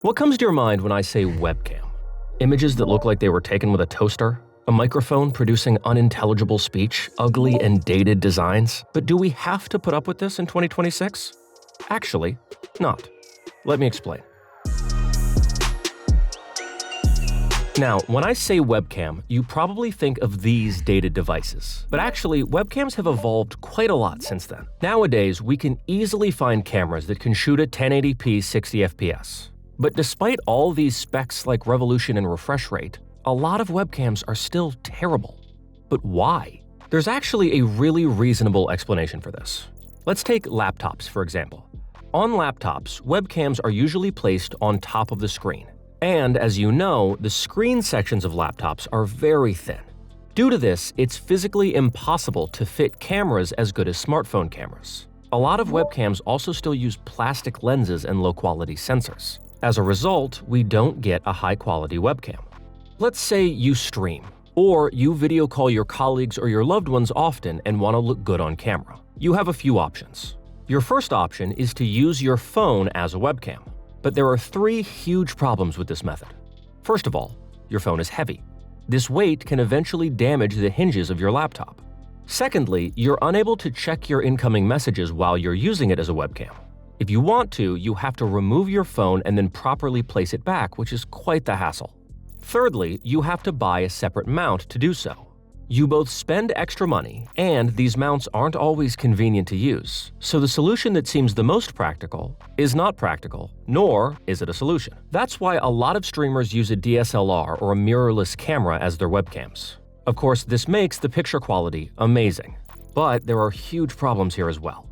What comes to your mind when I say webcam? Images that look like they were taken with a toaster? A microphone producing unintelligible speech? Ugly and dated designs? But do we have to put up with this in 2026? Actually, not. Let me explain. Now, when I say webcam, you probably think of these dated devices. But actually, webcams have evolved quite a lot since then. Nowadays, we can easily find cameras that can shoot at 1080p 60 FPS. But despite all these specs like resolution and refresh rate, a lot of webcams are still terrible. But why? There's actually a really reasonable explanation for this. Let's take laptops, for example. On laptops, webcams are usually placed on top of the screen. And as you know, the screen sections of laptops are very thin. Due to this, it's physically impossible to fit cameras as good as smartphone cameras. A lot of webcams also still use plastic lenses and low-quality sensors. As a result, we don't get a high-quality webcam. Let's say you stream, or you video call your colleagues or your loved ones often and want to look good on camera. You have a few options. Your first option is to use your phone as a webcam. But there are three huge problems with this method. First of all, your phone is heavy. This weight can eventually damage the hinges of your laptop. Secondly, you're unable to check your incoming messages while you're using it as a webcam. If you want to, you have to remove your phone and then properly place it back, which is quite the hassle. Thirdly, you have to buy a separate mount to do so. You both spend extra money, and these mounts aren't always convenient to use, so the solution that seems the most practical is not practical, nor is it a solution. That's why a lot of streamers use a DSLR or a mirrorless camera as their webcams. Of course, this makes the picture quality amazing, but there are huge problems here as well.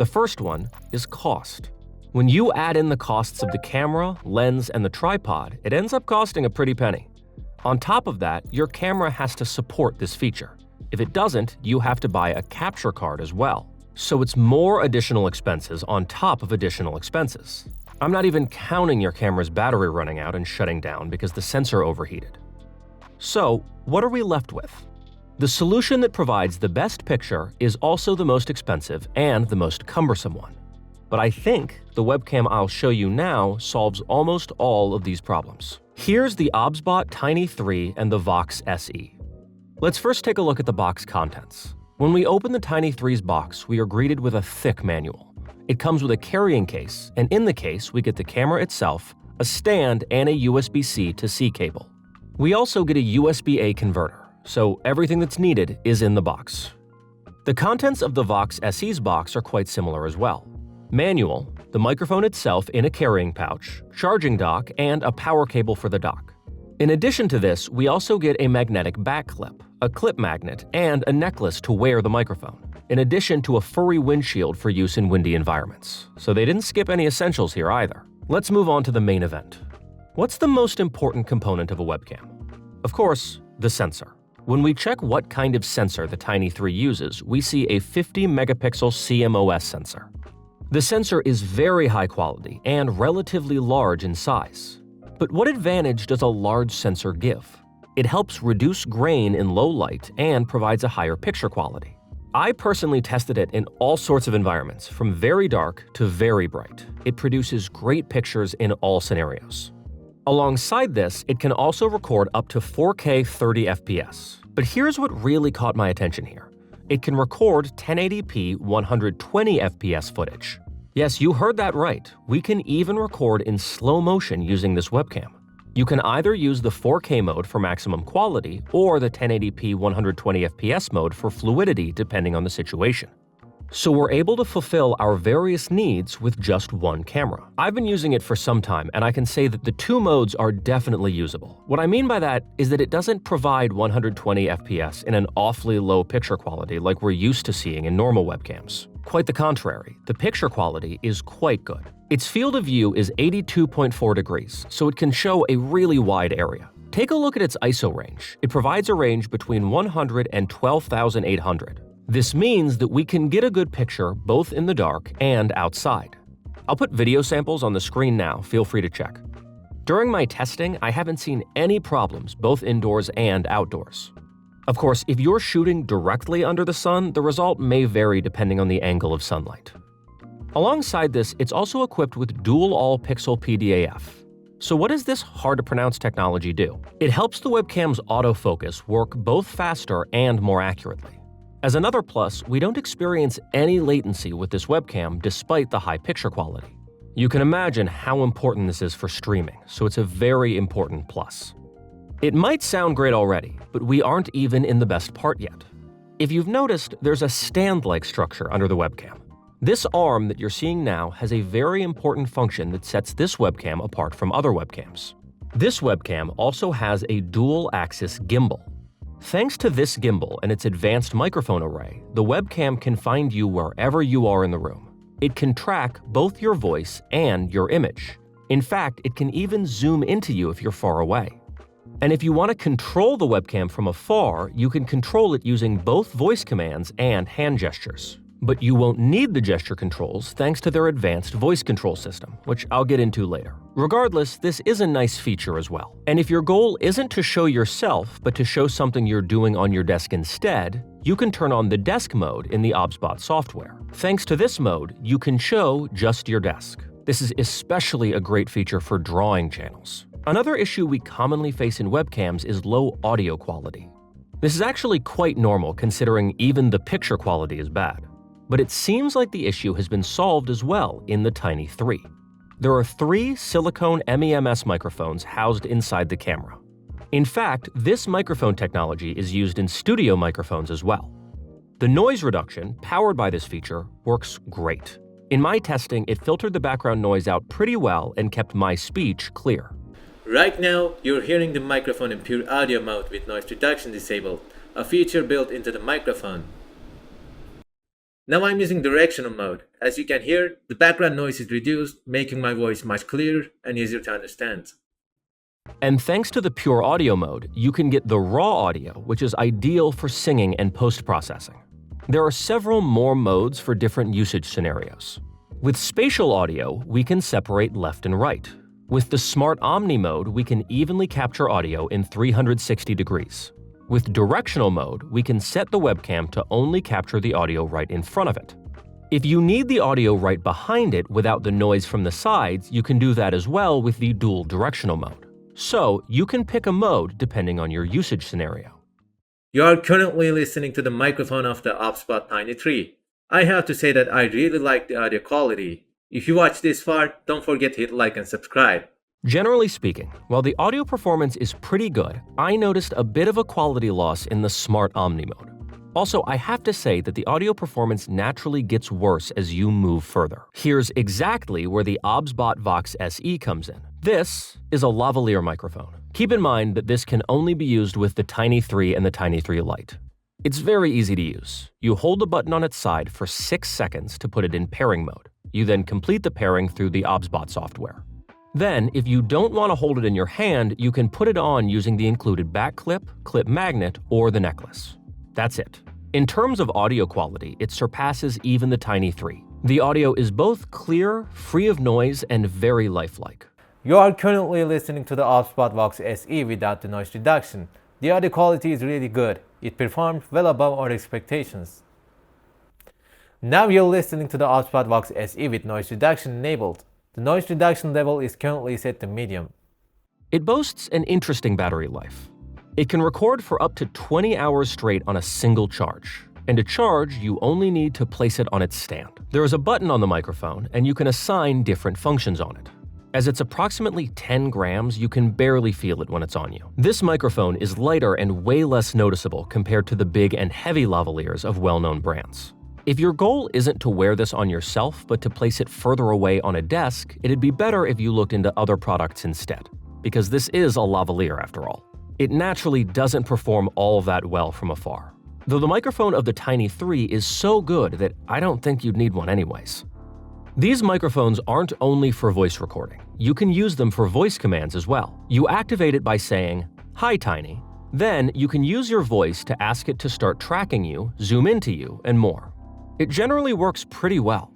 The first one is cost. When you add in the costs of the camera, lens, and the tripod, it ends up costing a pretty penny. On top of that, your camera has to support this feature. If it doesn't, you have to buy a capture card as well. So it's more additional expenses on top of additional expenses. I'm not even counting your camera's battery running out and shutting down because the sensor overheated. So, what are we left with? The solution that provides the best picture is also the most expensive and the most cumbersome one. But I think the webcam I'll show you now solves almost all of these problems. Here's the OBSBOT Tiny 3 and the Vox SE. Let's first take a look at the box contents. When we open the Tiny 3's box, we are greeted with a thick manual. It comes with a carrying case, and in the case, we get the camera itself, a stand, and a USB-C to C cable. We also get a USB-A converter, so everything that's needed is in the box. The contents of the Vox SE's box are quite similar as well. Manual, the microphone itself in a carrying pouch, charging dock, and a power cable for the dock. In addition to this, we also get a magnetic back clip, a clip magnet, and a necklace to wear the microphone, in addition to a furry windshield for use in windy environments. So they didn't skip any essentials here either. Let's move on to the main event. What's the most important component of a webcam? Of course, the sensor. When we check what kind of sensor the Tiny 3 uses, we see a 50-megapixel CMOS sensor. The sensor is very high quality and relatively large in size. But what advantage does a large sensor give? It helps reduce grain in low light and provides a higher picture quality. I personally tested it in all sorts of environments, from very dark to very bright. It produces great pictures in all scenarios. Alongside this, it can also record up to 4K 30 FPS. But here's what really caught my attention here. It can record 1080p 120 FPS footage. Yes, you heard that right. We can even record in slow motion using this webcam. You can either use the 4K mode for maximum quality or the 1080p 120 FPS mode for fluidity depending on the situation. So we're able to fulfill our various needs with just one camera. I've been using it for some time, and I can say that the two modes are definitely usable. What I mean by that is that it doesn't provide 120 FPS in an awfully low picture quality like we're used to seeing in normal webcams. Quite the contrary, the picture quality is quite good. Its field of view is 82.4 degrees, so it can show a really wide area. Take a look at its ISO range. It provides a range between 100 and 12,800. This means that we can get a good picture both in the dark and outside. I'll put video samples on the screen now, feel free to check. During my testing, I haven't seen any problems both indoors and outdoors. Of course, if you're shooting directly under the sun, the result may vary depending on the angle of sunlight. Alongside this, it's also equipped with dual all-pixel PDAF. So what does this hard-to-pronounce technology do? It helps the webcam's autofocus work both faster and more accurately. As another plus, we don't experience any latency with this webcam despite the high picture quality. You can imagine how important this is for streaming, so it's a very important plus. It might sound great already, but we aren't even in the best part yet. If you've noticed, there's a stand-like structure under the webcam. This arm that you're seeing now has a very important function that sets this webcam apart from other webcams. This webcam also has a dual-axis gimbal. Thanks to this gimbal and its advanced microphone array, the webcam can find you wherever you are in the room. It can track both your voice and your image. In fact, it can even zoom into you if you're far away. And if you want to control the webcam from afar, you can control it using both voice commands and hand gestures. But you won't need the gesture controls thanks to their advanced voice control system, which I'll get into later. Regardless, this is a nice feature as well. And if your goal isn't to show yourself, but to show something you're doing on your desk instead, you can turn on the desk mode in the OBSBOT software. Thanks to this mode, you can show just your desk. This is especially a great feature for drawing channels. Another issue we commonly face in webcams is low audio quality. This is actually quite normal considering even the picture quality is bad. But it seems like the issue has been solved as well in the Tiny 3. There are 3 silicone MEMS microphones housed inside the camera. In fact, this microphone technology is used in studio microphones as well. The noise reduction, powered by this feature, works great. In my testing, it filtered the background noise out pretty well and kept my speech clear. Right now, you're hearing the microphone in pure audio mode with noise reduction disabled, a feature built into the microphone. Now I'm using directional mode. As you can hear, the background noise is reduced, making my voice much clearer and easier to understand. And thanks to the pure audio mode, you can get the raw audio, which is ideal for singing and post-processing. There are several more modes for different usage scenarios. With spatial audio, we can separate left and right. With the Smart Omni mode, we can evenly capture audio in 360 degrees. With directional mode, we can set the webcam to only capture the audio right in front of it. If you need the audio right behind it without the noise from the sides, you can do that as well with the dual directional mode. So, you can pick a mode depending on your usage scenario. You are currently listening to the microphone of the OBSBOT Tiny 3. I have to say that I really like the audio quality. If you watch this far, don't forget to hit like and subscribe. Generally speaking, while the audio performance is pretty good, I noticed a bit of a quality loss in the Smart Omni mode. Also, I have to say that the audio performance naturally gets worse as you move further. Here's exactly where the OBSBOT Vox SE comes in. This is a lavalier microphone. Keep in mind that this can only be used with the Tiny 3 and the Tiny 3 Lite. It's very easy to use. You hold the button on its side for 6 seconds to put it in pairing mode. You then complete the pairing through the OBSBOT software. Then, if you don't want to hold it in your hand, you can put it on using the included back clip, clip magnet, or the necklace. That's it. In terms of audio quality, it surpasses even the Tiny 3. The audio is both clear, free of noise, and very lifelike. You are currently listening to the OBSBOT Vox SE without the noise reduction. The audio quality is really good. It performed well above our expectations. Now you're listening to the OBSBOT Vox SE with noise reduction enabled. The noise reduction level is currently set to medium. It boasts an interesting battery life. It can record for up to 20 hours straight on a single charge. And to charge, you only need to place it on its stand. There is a button on the microphone, and you can assign different functions on it. As it's approximately 10 grams, you can barely feel it when it's on you. This microphone is lighter and way less noticeable compared to the big and heavy lavaliers of well-known brands. If your goal isn't to wear this on yourself, but to place it further away on a desk, it'd be better if you looked into other products instead, because this is a lavalier after all. It naturally doesn't perform all that well from afar, though the microphone of the Tiny 3 is so good that I don't think you'd need one anyways. These microphones aren't only for voice recording. You can use them for voice commands as well. You activate it by saying, "Hi Tiny." Then you can use your voice to ask it to start tracking you, zoom into you, and more. It generally works pretty well.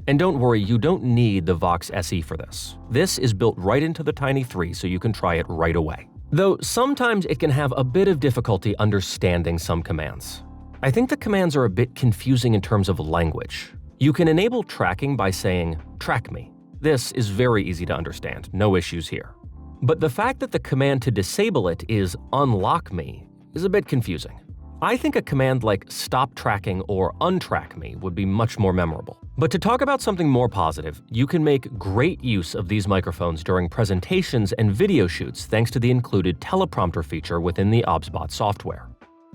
And don't worry, you don't need the Vox SE for this. This is built right into the Tiny 3 so you can try it right away. Though sometimes it can have a bit of difficulty understanding some commands. I think the commands are a bit confusing in terms of language. You can enable tracking by saying, "Track me." This is very easy to understand, no issues here. But the fact that the command to disable it is unlock me is a bit confusing. I think a command like stop tracking or untrack me would be much more memorable. But to talk about something more positive, you can make great use of these microphones during presentations and video shoots thanks to the included teleprompter feature within the OBSBOT software.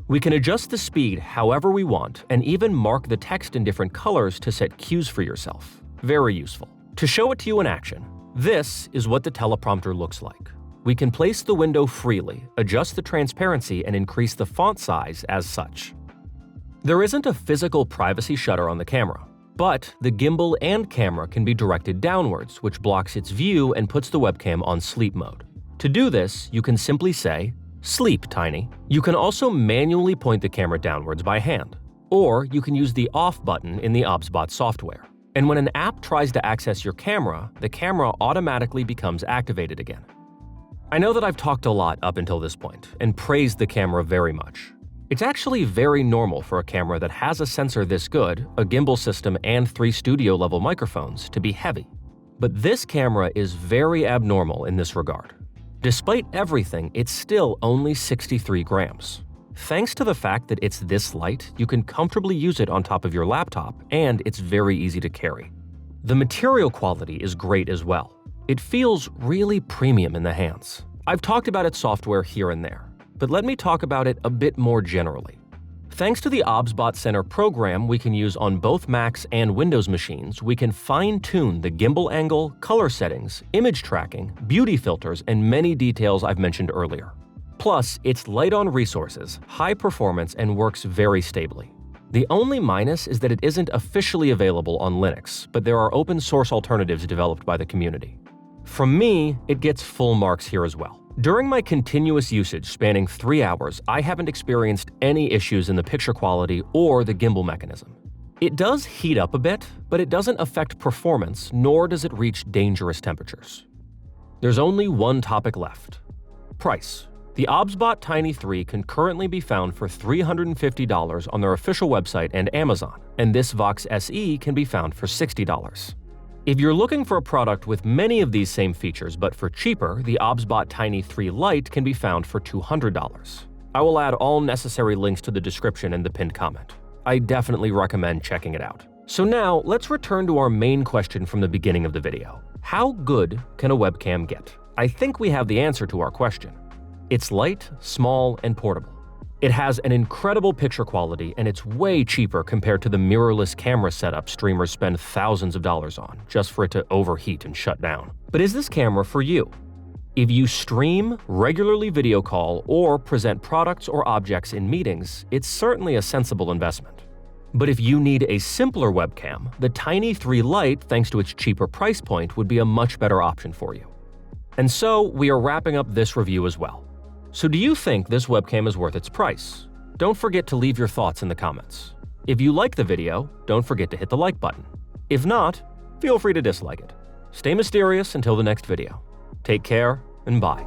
We can adjust the speed however we want and even mark the text in different colors to set cues for yourself. Very useful. To show it to you in action, this is what the teleprompter looks like. We can place the window freely, adjust the transparency, and increase the font size as such. There isn't a physical privacy shutter on the camera, but the gimbal and camera can be directed downwards, which blocks its view and puts the webcam on sleep mode. To do this, you can simply say, "Sleep, Tiny." You can also manually point the camera downwards by hand, or you can use the off button in the OBSBOT software. And when an app tries to access your camera, the camera automatically becomes activated again. I know that I've talked a lot up until this point and praised the camera very much. It's actually very normal for a camera that has a sensor this good, a gimbal system, and 3 studio-level microphones to be heavy. But this camera is very abnormal in this regard. Despite everything, it's still only 63 grams. Thanks to the fact that it's this light, you can comfortably use it on top of your laptop, and it's very easy to carry. The material quality is great as well. It feels really premium in the hands. I've talked about its software here and there, but let me talk about it a bit more generally. Thanks to the OBSBOT Center program we can use on both Macs and Windows machines, we can fine-tune the gimbal angle, color settings, image tracking, beauty filters, and many details I've mentioned earlier. Plus, it's light on resources, high performance, and works very stably. The only minus is that it isn't officially available on Linux, but there are open source alternatives developed by the community. From me, it gets full marks here as well. During my continuous usage spanning 3 hours, I haven't experienced any issues in the picture quality or the gimbal mechanism. It does heat up a bit, but it doesn't affect performance, nor does it reach dangerous temperatures. There's only one topic left: price. The OBSBOT Tiny 3 can currently be found for $350 on their official website and Amazon, and this Vox SE can be found for $60. If you're looking for a product with many of these same features but for cheaper, the OBSBOT Tiny 3 Lite can be found for $200. I will add all necessary links to the description and the pinned comment. I definitely recommend checking it out. So now, let's return to our main question from the beginning of the video. How good can a webcam get? I think we have the answer to our question. It's light, small, and portable. It has an incredible picture quality, and it's way cheaper compared to the mirrorless camera setup streamers spend thousands of dollars on, just for it to overheat and shut down. But is this camera for you? If you stream, regularly video call, or present products or objects in meetings, it's certainly a sensible investment. But if you need a simpler webcam, the Tiny 3 Lite, thanks to its cheaper price point, would be a much better option for you. And so, we are wrapping up this review as well. So do you think this webcam is worth its price? Don't forget to leave your thoughts in the comments. If you like the video, don't forget to hit the like button. If not, feel free to dislike it. Stay mysterious until the next video. Take care, and bye.